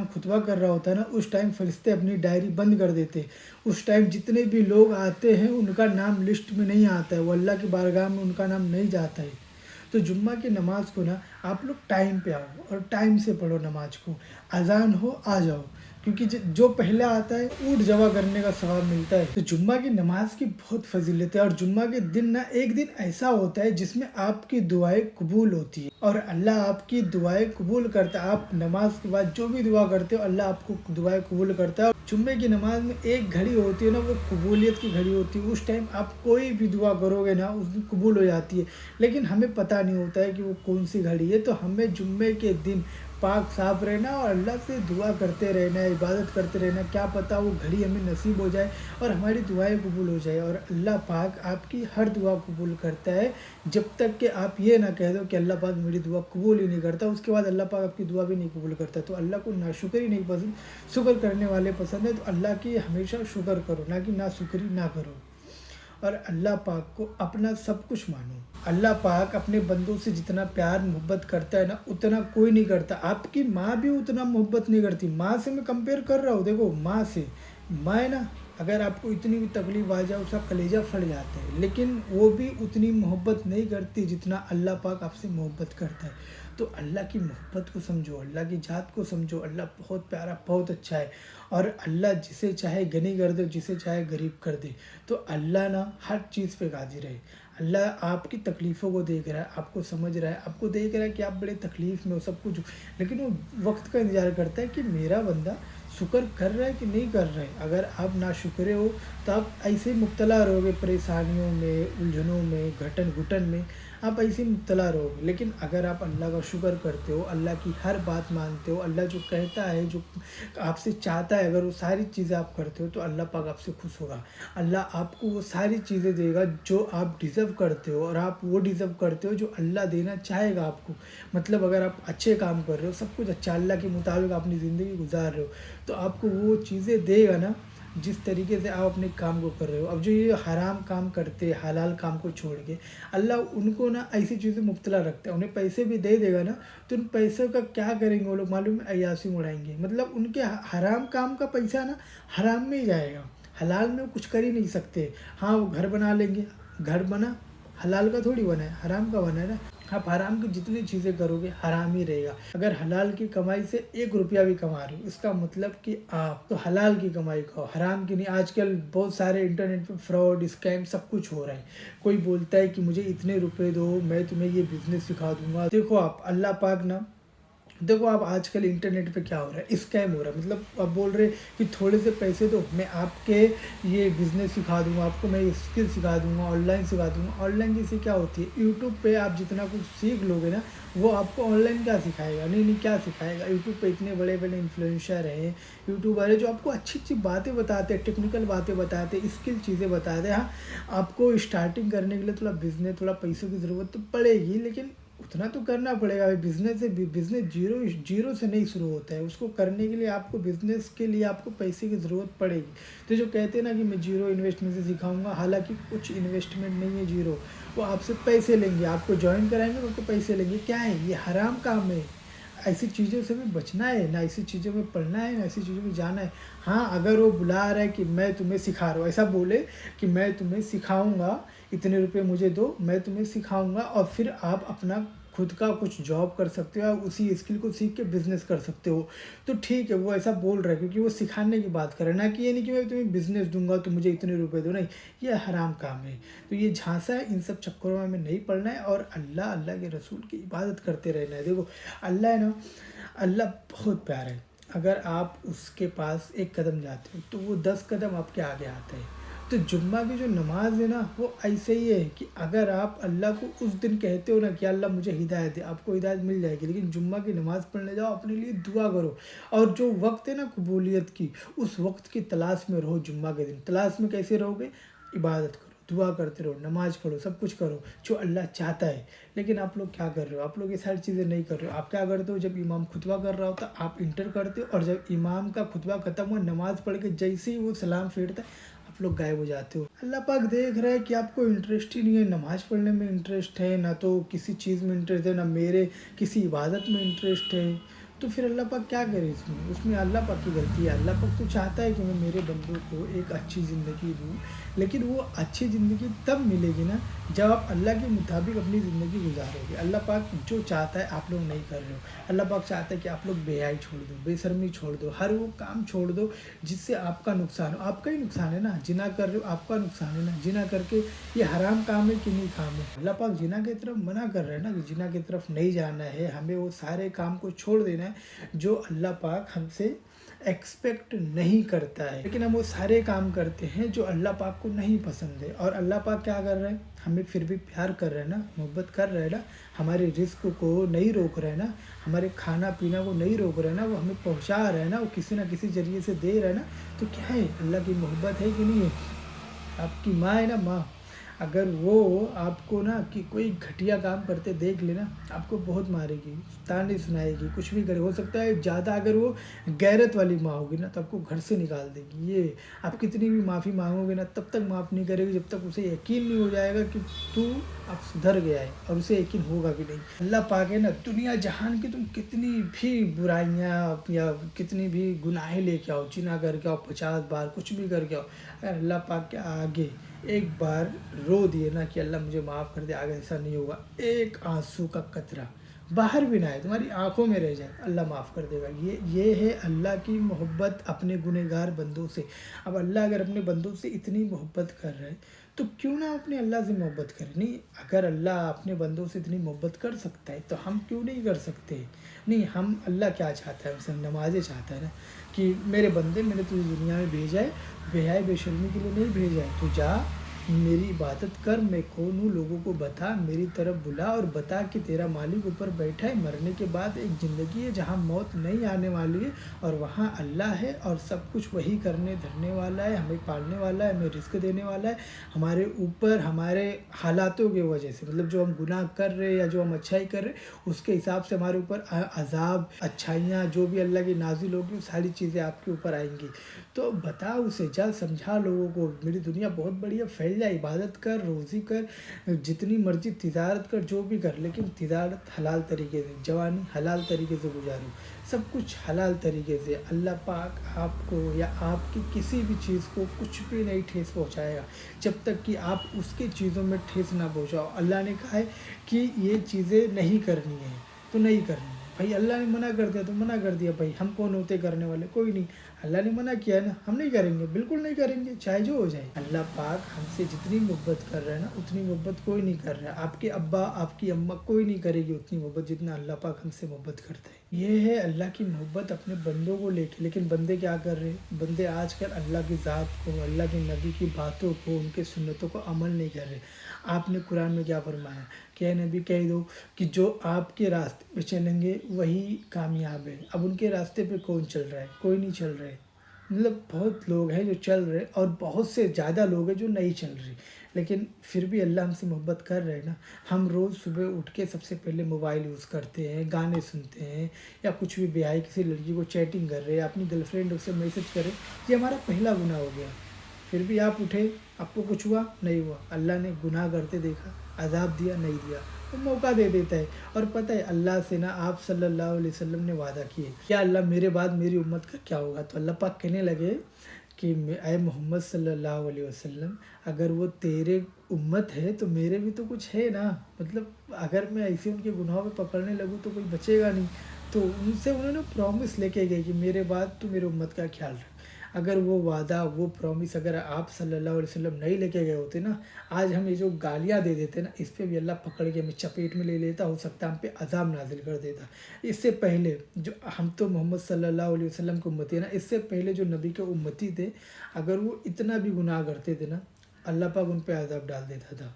खुतबा कर रहा होता है ना, उस टाइम फरिश्ते अपनी डायरी बंद कर देते हैं। उस टाइम जितने भी लोग आते हैं उनका नाम लिस्ट में नहीं आता है, वो अल्लाह की बारगाह में उनका नाम नहीं जाता है। तो जुम्मा की नमाज़ को ना आप लोग टाइम पे आओ और टाइम से पढ़ो नमाज को। अज़ान हो आ जाओ, क्योंकि जो पहले आता है ऊँट जमा करने का सवाब मिलता है। तो जुम्मा की नमाज की बहुत फजीलत है, और जुम्मा के दिन ना एक दिन ऐसा होता है जिसमें आपकी दुआएं कबूल होती है और अल्लाह आपकी दुआएं कबूल करता है। आप नमाज के बाद जो भी दुआ करते हो अल्लाह आपको दुआएं कबूल करता है। जुम्मे की नमाज में एक घड़ी होती है ना, वो कबूलियत की घड़ी होती है। उस टाइम आप कोई भी दुआ करोगे ना उस दिन कबूल हो जाती है, लेकिन हमें पता नहीं होता है कि वो कौन सी घड़ी है। तो हमें जुम्मे के दिन पाक साफ रहना और अल्लाह से दुआ करते रहना, इबादत करते रहना। क्या पता वो घड़ी हमें नसीब हो जाए और हमारी दुआएं कबूल हो जाए। और अल्लाह पाक आपकी हर दुआ कबूल करता है, जब तक कि आप ये ना कह दो कि अल्लाह पाक मेरी दुआ कबूल ही नहीं करता, उसके बाद अल्लाह पाक आपकी दुआ भी नहीं कबूल करता। तो अल्लाह को नाशुक्री नहीं पसंद, शुक्र करने वाले पसंद है। तो अल्लाह की हमेशा शुक्र करो, ना कि नाशुक्री ना करो। और अल्लाह पाक को अपना सब कुछ मानो। अल्लाह पाक अपने बंदों से जितना प्यार मोहब्बत करता है ना, उतना कोई नहीं करता। आपकी माँ भी उतना मोहब्बत नहीं करती। माँ से मैं कंपेयर कर रहा हूँ, देखो माँ से, माँ है ना, अगर आपको इतनी भी तकलीफ आ जाए उसका कलेजा फट जाता है, लेकिन वो भी उतनी मोहब्बत नहीं करती जितना अल्लाह पाक आपसे मोहब्बत करता है। तो अल्लाह की मोहब्बत को समझो, अल्लाह की जात को समझो। अल्लाह बहुत प्यारा, बहुत अच्छा है, और अल्लाह जिसे चाहे गनी कर दे, जिसे चाहे गरीब कर दे। तो अल्लाह ना हर चीज़ पे कादिर है। अल्लाह आपकी तकलीफ़ों को देख रहा है, आपको समझ रहा है, आपको देख रहा है कि आप बड़े तकलीफ़ में हो, सब कुछ, लेकिन वो वक्त का इंतज़ार करता है कि मेरा बंदा शुक्र कर रहा है कि नहीं कर रहा है। अगर आप नाशुक्रे हो तो आप ऐसे ही मुब्तला रहोगे, परेशानियों में, उलझनों में, घटन घुटन में आप ऐसे ही मुब्तला रहोगे। लेकिन अगर आप अल्लाह का शुक्र करते हो, अल्लाह की हर बात मानते हो, अल्लाह जो कहता है, जो आपसे चाहता है, अगर वो सारी चीज़ें आप करते हो तो अल्लाह पाक आपसे खुश होगा। अल्लाह आपको वो सारी चीज़ें देगा जो आप डिज़र्व करते हो, और आप वो डिज़र्व करते हो जो अल्लाह देना चाहेगा आपको। मतलब अगर आप अच्छे काम कर रहे हो, सब कुछ अच्छा, अल्लाह के मुताबिक अपनी ज़िंदगी गुजार रहे हो, तो आपको वो चीज़ें देगा ना जिस तरीके से आप अपने काम को कर रहे हो। अब जो ये हराम काम करते हैं, हलाल काम को छोड़ के, अल्लाह उनको ना ऐसी चीज़ें मुब्तला रखता है। उन्हें पैसे भी दे देगा ना, तो उन पैसों का क्या करेंगे वो लोग मालूम है? अय्याशी उड़ाएंगे। मतलब उनके हराम काम का पैसा ना हराम में ही जाएगा, हलाल में वो कुछ कर ही नहीं सकते। हाँ, वो घर बना लेंगे, घर बना हलाल का थोड़ी बना है, हराम का बना है ना। आप हराम की जितनी चीज़ें करोगे हराम ही रहेगा। अगर हलाल की कमाई से 1 रुपया भी कमा रहे हो, इसका मतलब कि आप तो हलाल की कमाई खाओ, हराम की नहीं। आजकल बहुत सारे इंटरनेट पे फ्रॉड, स्कैम सब कुछ हो रहा है। कोई बोलता है कि मुझे इतने रुपए दो, मैं तुम्हें ये बिज़नेस सिखा दूंगा। देखो आप, अल्लाह पाक ना, देखो आप आजकल इंटरनेट पे क्या हो रहा है, स्कैम हो रहा है। मतलब आप बोल रहे कि थोड़े से पैसे दो, मैं आपके ये बिज़नेस सिखा दूंगा, आपको मैं ये स्किल सिखा दूंगा, ऑनलाइन सिखा दूंगा। ऑनलाइन जैसे क्या होती है, यूट्यूब पे आप जितना कुछ सीख लोगे ना, वो आपको ऑनलाइन क्या सिखाएगा? नहीं नहीं, क्या सिखाएगा? यूट्यूब पे इतने बड़े बड़े इन्फ्लुएंसर हैं, यूट्यूबर है, जो आपको अच्छी अच्छी बातें बताते हैं, टेक्निकल बातें बताते हैं, स्किल चीज़ें बताते हैं। हाँ, आपको स्टार्टिंग करने के लिए थोड़ा बिजनेस, थोड़ा पैसों की ज़रूरत तो पड़ेगी, लेकिन उतना तो करना पड़ेगा भाई। बिज़नेस जीरो जीरो से नहीं शुरू होता है। उसको करने के लिए आपको, बिज़नेस के लिए आपको पैसे की ज़रूरत पड़ेगी। तो जो कहते हैं ना कि मैं जीरो इन्वेस्टमेंट से सिखाऊंगा, हालांकि कुछ इन्वेस्टमेंट नहीं है जीरो। वो आपसे पैसे लेंगे, आपको ज्वाइन कराएंगे, उनको पैसे लेंगे। क्या है ये? हराम काम है। ऐसी चीज़ों से भी बचना है ना, ऐसी चीज़ों में पढ़ना है ना, ऐसी चीज़ों में जाना है। हाँ, अगर वो बुला रहा है कि मैं तुम्हें सिखा रहा हूँ, ऐसा बोले कि मैं तुम्हें सिखाऊंगा, इतने रुपए मुझे दो, मैं तुम्हें सिखाऊंगा, और फिर आप अपना खुद का कुछ जॉब कर सकते हो, या उसी स्किल को सीख के बिजनेस कर सकते हो, तो ठीक है, वो ऐसा बोल रहा है क्योंकि वो सिखाने की बात कर रहा है, ना कि ये नहीं कि मैं तुम्हें बिजनेस दूंगा तो मुझे इतने रुपए दो। नहीं, ये हराम काम है। तो ये झांसा है, इन सब चक्करों में हमें नहीं पड़ना है, और अल्लाह, अल्लाह के रसूल की इबादत करते रहना है। देखो अल्लाह है ना, अल्लाह बहुत प्यारा है। अगर आप उसके पास एक कदम जाते हो तो वो 10 कदम आपके आगे आते हैं। तो जुम्मा की जो नमाज है ना, वो ऐसे ही है कि अगर आप अल्लाह को उस दिन कहते हो ना कि अल्लाह मुझे हिदायत दे, आपको हिदायत मिल जाएगी। लेकिन जुम्मा की नमाज़ पढ़ने जाओ, अपने लिए दुआ करो, और जो वक्त है ना कबूलियत की, उस वक्त की तलाश में रहो। जुम्मा के दिन तलाश में कैसे रहोगे? इबादत करो, दुआ करते रहो, नमाज पढ़ो, सब कुछ करो जो अल्लाह चाहता है। लेकिन आप लोग क्या कर रहे हो? आप लोग ये सारी चीज़ें नहीं कर रहे हो। आप क्या करते हो? जब इमाम खुतबा कर रहा होता आप इंटर करते हो, और जब इमाम का खुतबा ख़त्म हुआ, नमाज़ पढ़ के जैसे ही वो सलाम फेरता है, आप लोग गायब हो जाते हो। अल्लाह पाक देख रहा है कि आपको इंटरेस्ट ही नहीं है, नमाज पढ़ने में इंटरेस्ट है, ना तो किसी चीज़ में इंटरेस्ट है, ना मेरे किसी इबादत में इंटरेस्ट है। तो फिर अल्लाह पाक क्या करे इसमें? उसमें अल्लाह पाक की गलती है। अल्लाह पाक तो चाहता है कि मैं मेरे बंदों को एक अच्छी ज़िंदगी दूँ, लेकिन वो अच्छी ज़िंदगी तब मिलेगी ना जब आप अल्लाह के मुताबिक अपनी ज़िंदगी गुज़ारोगे। अल्लाह पाक जो चाहता है आप लोग नहीं कर रहे हो। अल्लाह पाक चाहता है कि आप लोग बेहयाई छोड़ दो, बेशर्मी छोड़ दो, हर वो काम छोड़ दो जिससे आपका नुकसान हो। आपका ही नुकसान है ना, ज़िना कर रहे हो आपका नुकसान है ना, ज़िना करके ये हराम काम है कि नहीं काम है? अल्लाह पाक ज़िना की तरफ मना कर रहे हैं ना कि ज़िना की तरफ नहीं जाना है, हमें वो सारे काम को छोड़ देना है जो अल्लाह पाक हमसे एक्सपेक्ट नहीं करता है। लेकिन हम वो सारे काम करते हैं जो अल्लाह पाक को नहीं पसंद है। और अल्लाह पाक क्या कर रहे हैं? हमें फिर भी प्यार कर रहे हैं ना, मोहब्बत कर रहे हैं ना, हमारे रिस्क को नहीं रोक रहे हैं ना, हमारे खाना पीना को नहीं रोक रहे हैं ना, वो हमें पहुंचा रहे हैं ना, वो किसी ना किसी ज़रिए से दे रहे हैं ना। तो क्या है, अल्लाह की मोहब्बत है कि नहीं है? आपकी माँ है ना, माँ, अगर वो आपको ना कि कोई घटिया काम करते देख लेना, आपको बहुत मारेगी, ताने सुनाएगी, कुछ भी करे। हो सकता है ज़्यादा अगर वो गैरत वाली माँ होगी ना तो आपको घर से निकाल देगी। ये आप कितनी भी माफ़ी मांगोगे ना तब तक माफ़ नहीं करेगी जब तक उसे यकीन नहीं हो जाएगा कि तू अब सुधर गया है, और उसे यकीन होगा भी नहीं। अल्लाह पाक है ना, दुनिया जहान की तुम कितनी भी बुराइयाँ या कितनी भी गुनाहें लेके आओ, जिना करके आओ 50 बार, कुछ भी करके आओ, अगर अल्लाह पाक के आगे एक बार रो दिए ना कि अल्लाह मुझे माफ़ कर दे, आगे ऐसा नहीं होगा, एक आंसू का कतरा बाहर भी ना आए, तुम्हारी आंखों में रह जाए, अल्लाह माफ़ कर देगा। ये है अल्लाह की मोहब्बत अपने गुनहगार बंदों से। अब अल्लाह अगर अपने बंदों से इतनी मोहब्बत कर रहे हैं तो क्यों ना अपने अल्लाह से मोहब्बत करें? नहीं, अगर अल्लाह अपने बंदों से इतनी मोहब्बत कर सकता है तो हम क्यों नहीं कर सकते? नहीं, हम अल्लाह क्या चाहता है? हमसे नमाज़ें चाहता है ना कि मेरे बंदे, मैंने तुझे दुनिया में भेजा है बेहयाई बेशर्मी के लिए नहीं भेजा है, तो जा मेरी इबादत कर, मैं कौन हूँ लोगों को बता, मेरी तरफ बुला और बता कि तेरा मालिक ऊपर बैठा है, मरने के बाद एक ज़िंदगी है जहाँ मौत नहीं आने वाली है, और वहाँ अल्लाह है और सब कुछ वही करने धरने वाला है, हमें पालने वाला है, हमें रिस्क देने वाला है। हमारे ऊपर हमारे हालातों की वजह से, मतलब जो हम गुनाह कर रहे हैं या जो हम अच्छाई कर रहे हैं उसके हिसाब से हमारे ऊपर अजाब, अच्छाइयाँ जो भी अल्लाह की नाजिल होगी वो सारी चीज़ें आपके ऊपर आएंगी। तो बता उसे, जा समझा लोगों को, मेरी दुनिया बहुत बढ़िया, फैल जा, इबादत कर, रोज़ी कर, जितनी मर्जी तिजारत कर, जो भी कर, लेकिन तिजारत हलाल तरीके से, जवानी हलाल तरीके से गुजारो, सब कुछ हलाल तरीके से। अल्लाह पाक आपको या आपकी किसी भी चीज़ को कुछ भी नहीं ठेस पहुंचाएगा जब तक कि आप उसकी चीज़ों में ठेस ना पहुंचाओ। अल्लाह ने कहा है कि ये चीज़ें नहीं करनी है तो नहीं करनी है। भाई अल्लाह ने मना कर दिया तो मना कर दिया, भाई हम कौन होते करने वाले? कोई नहीं। अल्लाह ने मना किया है ना, हम नहीं करेंगे, बिल्कुल नहीं करेंगे, चाहे जो हो जाए। अल्लाह पाक हमसे जितनी मोहब्बत कर रहा है ना उतनी मोहब्बत कोई नहीं कर रहा है। आपके अब्बा आपकी अम्मा कोई नहीं करेगी उतनी मोहब्बत जितना अल्लाह पाक हमसे मोहब्बत करता है। ये है अल्लाह की मोहब्बत अपने बंदों को लेके। लेकिन बंदे क्या कर रहे हैं? बंदे आजकल अल्लाह की ज़ात को, अल्लाह के नबी की बातों को, उनके सुन्नतों को अमल नहीं कर रहे। आपने कुरान में क्या फरमाया? क्या नबी कह दो कि जो आपके रास्ते पे चलेंगे वही कामयाब है। अब उनके रास्ते पे कौन चल रहा है? कोई नहीं चल रहा है। मतलब बहुत लोग हैं जो चल रहे और बहुत से ज़्यादा लोग हैं जो नहीं चल रहे, लेकिन फिर भी अल्लाह हमसे मोहब्बत कर रहे हैं ना। हम रोज़ सुबह उठ के सबसे पहले मोबाइल यूज़ करते हैं, गाने सुनते हैं, या कुछ भी बेहाई किसी लड़की को चैटिंग कर रहे हैं, अपनी गर्लफ्रेंड उससे मैसेज करें, ये हमारा पहला गुनाह हो गया। फिर भी आप उठे, आपको कुछ हुआ? नहीं हुआ। अल्लाह ने गुनाह करते देखा, अज़ाब दिया? नहीं दिया। तो मौका दे देता है। और पता है अल्लाह से ना आप सल्लल्लाहु अलैहि वसल्लम ने वादा किए, क्या अल्लाह मेरे बाद मेरी उम्मत का क्या होगा? तो अल्लाह पाक कहने लगे कि अय मोहम्मद सल्लल्लाहु अलैहि वसल्लम, अगर वो तेरे उम्मत है तो मेरे भी तो कुछ है ना। मतलब अगर मैं ऐसे उनके गुनाहों में पकड़ने लगूँ तो कोई बचेगा नहीं। तो उनसे उन्होंने प्रॉमिस लेके गए कि मेरे बाद तू मेरे उम्मत का ख्याल रख। अगर वो वादा, वो प्रॉमिस अगर आप सल्लल्लाहु अलैहि वसल्लम नहीं लेके गए होते ना, आज हम ये जो गालियाँ दे देते ना, इस पे भी अल्लाह पकड़ के हमें चपेट में ले लेता, हो सकता है हम पे अज़ाब नाजिल कर देता। इससे पहले जो हम तो मोहम्मद सल्लल्लाहु अलैहि वसल्लम के उम्मती है ना, इससे पहले जो नबी के उम्मती थे, अगर वो इतना भी गुनाह करते थे ना, अल्लाह पाक उन पे अज़ाब डाल देता था।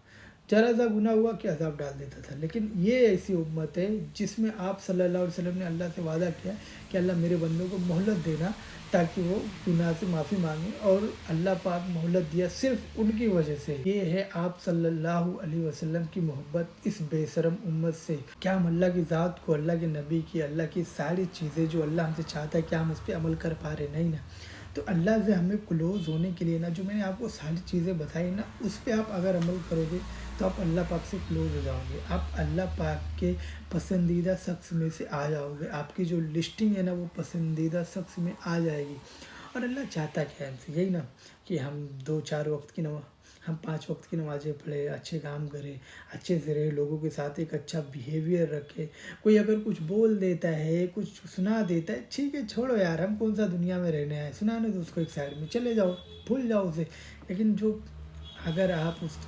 ज़रा सा गुनाह हुआ कि अज़ाब डाल देता था। लेकिन ये ऐसी उम्मत है जिसमें आप सल्लल्लाहु अलैहि वसल्लम ने अल्लाह से वादा किया कि अल्लाह मेरे बंदों को मोहलत देना ताकि वो गुनाह से माफ़ी मांगे, और अल्लाह पाक मोहलत दिया सिर्फ उनकी वजह से। ये है आप सल्लल्लाहु अलैहि वसल्लम की मोहब्बत इस बेशरम उम्मत से। क्या हम अल्लाह की ज़ात को, अल्लाह के नबी की, अल्लाह की सारी चीज़ें जो अल्लाह हमसे चाहता है, क्या हम उस पर अमल कर पा रहे? नहीं ना। تو اللہ سے ہمیں کلوز ہونے کے لیے نا جو میں نے آپ کو ساری چیزیں بتائی نا اس پہ آپ اگر عمل کرو گے تو آپ اللہ پاک سے کلوز ہو جاؤ گے، آپ اللہ پاک کے پسندیدہ شخص میں سے آ جاؤ گے، آپ کی جو لسٹنگ ہے نا وہ پسندیدہ شخص میں آ جائے گی۔ اور اللہ چاہتا کیا ہے ہم سے؟ یہی نا کہ ہم 2-4 وقت کی نماز، ہم 5 وقت کی نمازیں پڑھیں، اچھے کام کریں، اچھے سے رہے، لوگوں کے ساتھ ایک اچھا بیہیویئر رکھے۔ کوئی اگر کچھ بول دیتا ہے، کچھ سنا دیتا ہے، ٹھیک ہے چھوڑو یار، ہم کون سا دنیا میں رہنے آئے، سنانے دو اس کو، ایک سائڈ میں چلے جاؤ، بھول جاؤ اسے۔ لیکن جو اگر آپ اس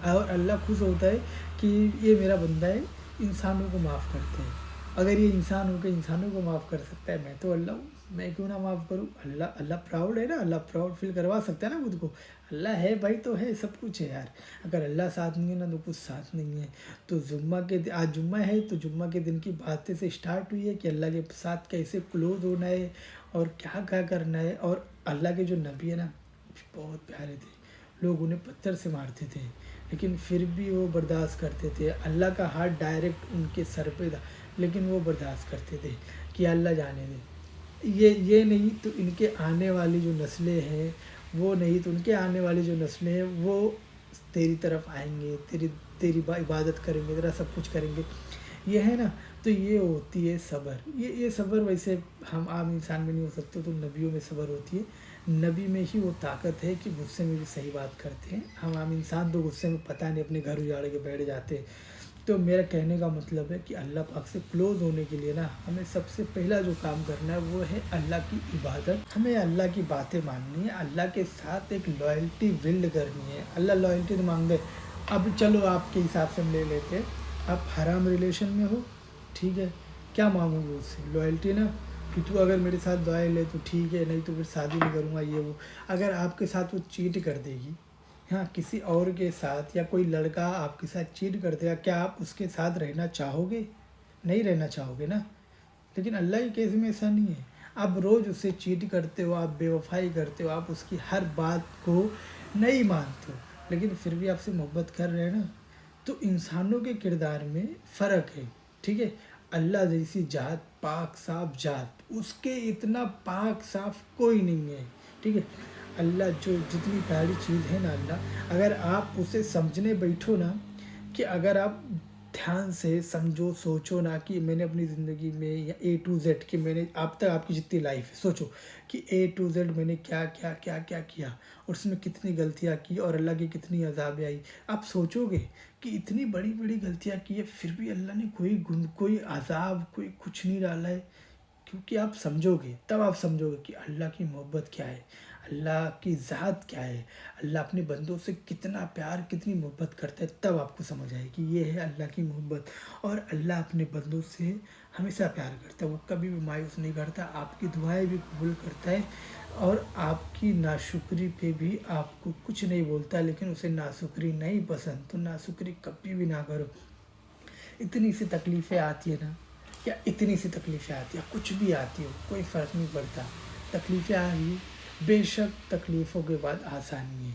اور اللہ خوش ہوتا ہے کہ یہ میرا بندہ ہے، انسانوں کو معاف کرتے ہیں۔ اگر یہ انسان ہو کے انسانوں کو معاف کر سکتا ہے، میں تو اللہ ہوں، میں کیوں نہ معاف کروں؟ اللہ پراؤڈ ہے نا، اللہ پراؤڈ فیل کروا سکتا ہے نا خود کو۔ اللہ ہے بھائی تو ہے، سب کچھ ہے یار۔ اگر اللہ ساتھ نہیں ہے نا تو کچھ ساتھ نہیں ہے۔ تو آج جمعہ ہے تو جمعہ کے دن کی باتیں سے اسٹارٹ ہوئی ہے کہ اللہ کے ساتھ کیسے کلوز ہونا ہے اور کیا کیا کرنا ہے۔ اور اللہ کے جو نبی ہے نا بہت پیارے تھے، لوگ انہیں پتھر سے مارتے تھے لیکن پھر بھی وہ برداشت کرتے تھے۔ اللہ کا ہاتھ ڈائریکٹ ان کے سر پہ تھا لیکن وہ برداشت کرتے تھے کہ اللہ جانے دے۔ یہ نہیں تو ان کے آنے والی جو نسلیں ہیں، وہ نہیں تو ان کے آنے والی جو نسلیں ہیں وہ تیری طرف آئیں گے، تیری عبادت کریں گے، تیرا سب کچھ کریں گے۔ یہ ہے نا، تو یہ ہوتی ہے صبر۔ یہ صبر ویسے ہم عام انسان میں نہیں ہو سکتے، تو نبیوں میں صبر ہوتی ہے۔ نبی میں ہی وہ طاقت ہے کہ غصے میں بھی صحیح بات کرتے ہیں۔ ہم عام انسان تو غصے میں پتہ نہیں اپنے گھر اجاڑ کے بیٹھ جاتے۔ تو میرا کہنے کا مطلب ہے کہ اللہ پاک سے کلوز ہونے کے لیے نا ہمیں سب سے پہلا جو کام کرنا ہے وہ ہے اللہ کی عبادت۔ ہمیں اللہ کی باتیں ماننی ہے، اللہ کے ساتھ ایک لائلٹی بلڈ کرنی ہے۔ اللہ لائلٹی تو مانگ دے، اب چلو آپ کے حساب سے ہم لے لیتے ہیں، آپ حرام ریلیشن میں ہو، ٹھیک ہے، کیا مانگوں گے اس سے؟ لائلٹی نا، کہ تو اگر میرے ساتھ دعائیں لے تو ٹھیک ہے، نہیں تو پھر شادی نہیں کروں گا، یہ وہ۔ اگر آپ کے ساتھ وہ چیٹ کر دے گی، ہاں کسی اور کے ساتھ، یا کوئی لڑکا آپ کے ساتھ چیٹ کر دے گا، کیا آپ اس کے ساتھ رہنا چاہو گے؟ نہیں رہنا چاہو گے نا۔ لیکن اللہ کے کیس میں ایسا نہیں ہے، آپ روز اس سے چیٹ کرتے ہو، آپ بے وفائی کرتے ہو، آپ اس کی ہر بات کو نہیں مانتے ہو، لیکن پھر بھی آپ سے محبت کر رہے ہیں نا۔ تو انسانوں کے کردار میں فرق ہے، ٹھیک ہے۔ اللہ جیسی ذات، پاک صاف ذات، اس کے اتنا پاک صاف کوئی نہیں ہے، ٹھیک ہے۔ اللہ جو جتنی پیاری چیز ہے نا، اللہ اگر آپ اسے سمجھنے بیٹھو نا، کہ اگر آپ دھیان سے سمجھو، سوچو نا کہ میں نے اپنی زندگی میں یا A to Z کہ میں نے اب تک آپ کی جتنی لائف ہے، سوچو کہ A to Z میں نے کیا کیا کیا کیا کیا، اور اس میں کتنی غلطیاں کی اور اللہ کی کتنی عذابیں آئی۔ آپ سوچو گے کہ اتنی بڑی بڑی غلطیاں کی ہے پھر بھی اللہ نے کوئی عذاب، کوئی کچھ نہیں ڈالا ہے، کیونکہ آپ سمجھو گے، تب آپ سمجھو گے کہ اللہ کی محبت کیا ہے، اللہ کی ذات کیا ہے، اللہ اپنے بندوں سے کتنا پیار، کتنی محبت کرتا ہے، تب آپ کو سمجھ آئے کہ یہ ہے اللہ کی محبت۔ اور اللہ اپنے بندوں سے ہمیشہ پیار کرتا ہے، وہ کبھی بھی مایوس نہیں کرتا، آپ کی دعائیں بھی قبول کرتا ہے، اور آپ کی ناشکری پہ بھی آپ کو کچھ نہیں بولتا، لیکن اسے ناشکری نہیں پسند، تو ناشکری کبھی بھی نہ کرو۔ اتنی سی تکلیفیں آتی ہیں نا، یا اتنی سی تکلیفیں آتی ہیں، کچھ بھی آتی ہو، کوئی فرق نہیں پڑتا، تکلیفیں آ رہی، بے شک تکلیفوں کے بعد آسانی ہے۔